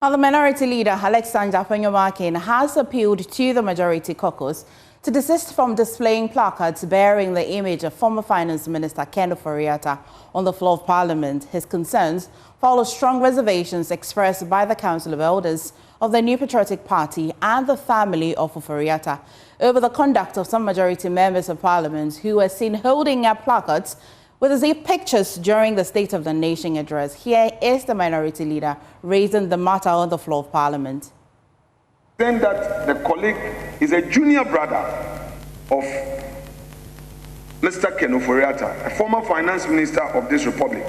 Now, the minority leader, Afenyo-Markin, has appealed to the majority caucus to desist from displaying placards bearing the image of former Finance Minister Ofori-Atta on the floor of Parliament. His concerns follow strong reservations expressed by the Council of Elders of the New Patriotic Party and the family of Ofori-Atta over the conduct of some majority members of Parliament who were seen holding up placards with his pictures during the State of the Nation address. Here is the minority leader raising the matter on the floor of Parliament. Then that the colleague is a junior brother of Mr. Ofori-Atta, a former finance minister of this republic.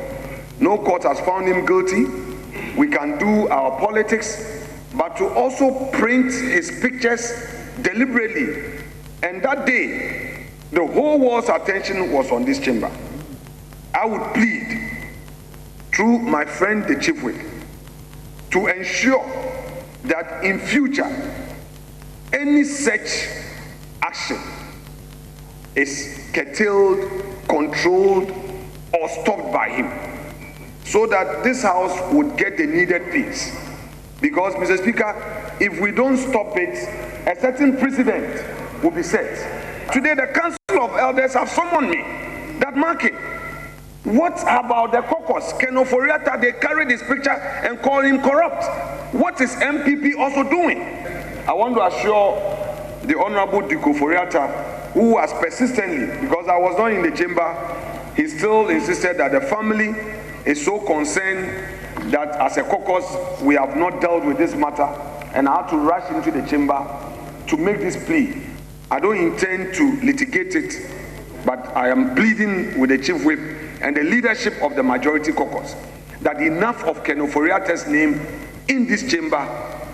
No court has found him guilty. We can do our politics, but to also print his pictures deliberately. And that day, the whole world's attention was on this chamber. I would plead through my friend the Chief Whip to ensure that in future any such action is curtailed, controlled, or stopped by him, so that this house would get the needed peace. Because, Mr. Speaker, if we don't stop it, a certain precedent will be set. Today, the Council of Elders have summoned me that Markin, what about the caucus? Ofori-Atta, they carried his picture and call him corrupt. What is MPP also doing? I want to assure the Honorable Duke Ofori-Atta, who has persistently, because I was not in the chamber, he still insisted that the family is so concerned that as a caucus, we have not dealt with this matter, and I had to rush into the chamber to make this plea. I don't intend to litigate it, but I am pleading with the Chief Whip and the leadership of the majority caucus that enough of Ofori-Atta's name in this chamber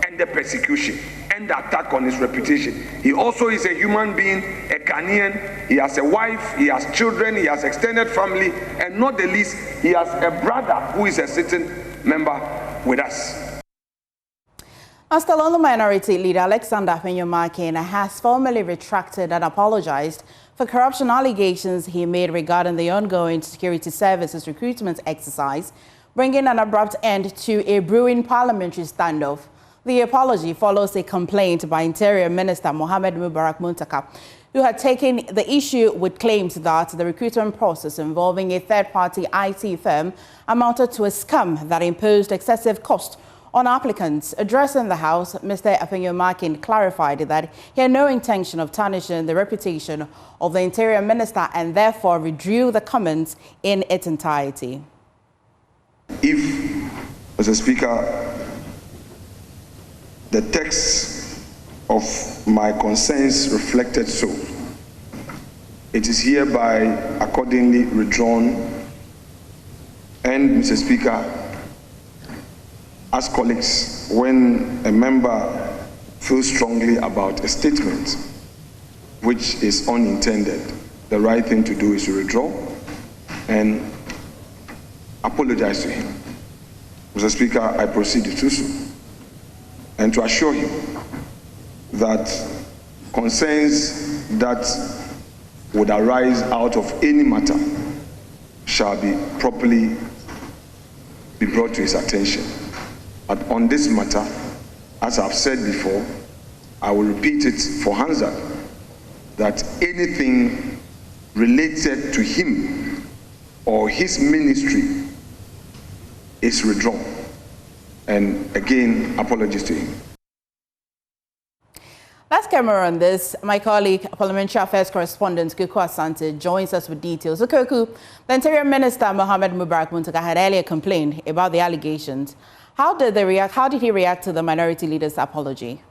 and the persecution and the attack on his reputation. He also is a human being, a Ghanaian. He has a wife, he has children, he has extended family, and not the least, he has a brother who is a sitting member with us. Still on the minority leader, Afenyo-Markin has formally retracted and apologized for corruption allegations he made regarding the ongoing security services recruitment exercise, bringing an abrupt end to a brewing parliamentary standoff. The apology follows a complaint by Interior Minister Mohammed Mubarak Muntaka, who had taken the issue with claims that the recruitment process involving a third-party IT firm amounted to a scam that imposed excessive cost on applicants. Addressing the House, Mr. Afenyo-Markin clarified that he had no intention of tarnishing the reputation of the Interior Minister and therefore withdrew the comments in its entirety. If, Mr. Speaker, the text of my concerns reflected so, it is hereby accordingly withdrawn. And, Mr. Speaker, as colleagues, when a member feels strongly about a statement which is unintended, the right thing to do is to withdraw and apologize to him. Mr. Speaker, I proceed to do so, and to assure him that concerns that would arise out of any matter shall be properly brought to his attention. But on this matter, as I've said before, I will repeat it for Hansa, that anything related to him or his ministry is withdrawn. And again, apologies to him. Let's camera on this. My colleague, Parliamentary Affairs Correspondent Kuku Asante, joins us with details. So, Kuku, the Interior Minister Mohammed Mubarak Muntaka had earlier complained about the allegations. How did he react to the minority leader's apology?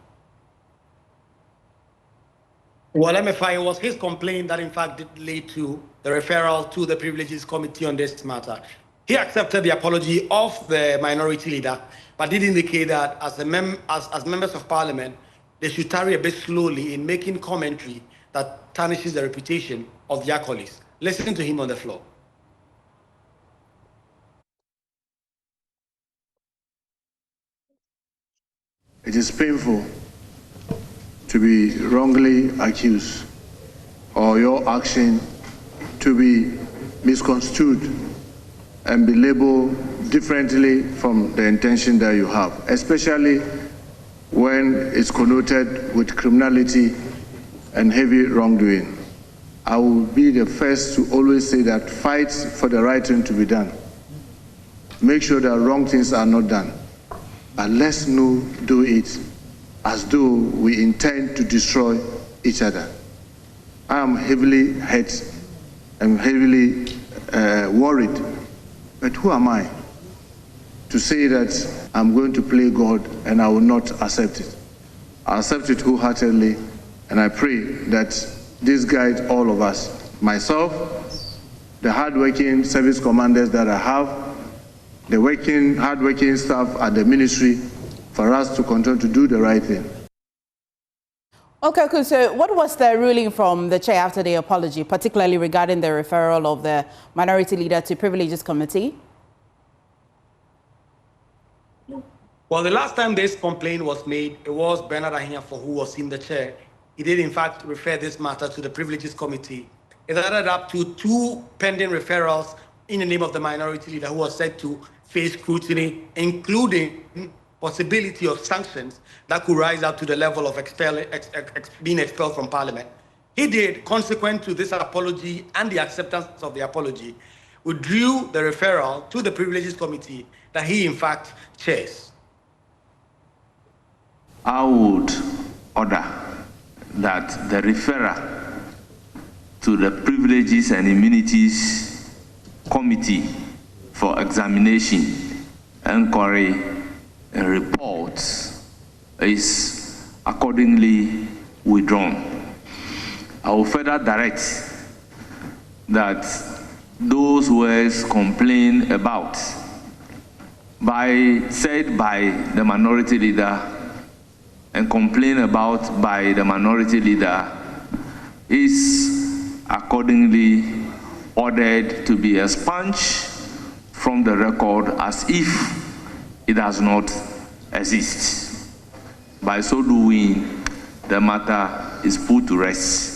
Well, MFI, it was his complaint that in fact did lead to the referral to the Privileges Committee on this matter. He accepted the apology of the minority leader, but did indicate that as members of parliament, they should tarry a bit slowly in making commentary that tarnishes the reputation of their colleagues. Listen to him on the floor. It is painful to be wrongly accused or your action to be misconstrued and be labeled differently from the intention that you have, especially when it's connoted with criminality and heavy wrongdoing. I will be the first to always say that fight for the right thing to be done. Make sure that wrong things are not done. But let's not do it as though we intend to destroy each other. I am heavily hurt and heavily worried. But who am I to say that I'm going to play God and I will not accept it? I accept it wholeheartedly, and I pray that this guides all of us, myself, the hardworking service commanders that I have, the hardworking staff at the ministry, for us to continue to do the right thing. Okay, cool. So what was the ruling from the chair after the apology, particularly regarding the referral of the minority leader to Privileges Committee? Well, the last time this complaint was made, it was Bernard Ahinyafo who was in the chair. He did, in fact, refer this matter to the Privileges Committee. It added up to 2 pending referrals in the name of the minority leader who was said to face scrutiny, including possibility of sanctions that could rise up to the level of being expelled from Parliament. He did, consequent to this apology and the acceptance of the apology, withdrew the referral to the Privileges Committee that he, in fact, chairs. I would order that the referral to the Privileges and Immunities Committee for examination, inquiry, and reports is accordingly withdrawn. I will further direct that those words complained about said by the minority leader and complained about by the minority leader is accordingly ordered to be expunged from the record as if it does not exist. By so doing, the matter is put to rest.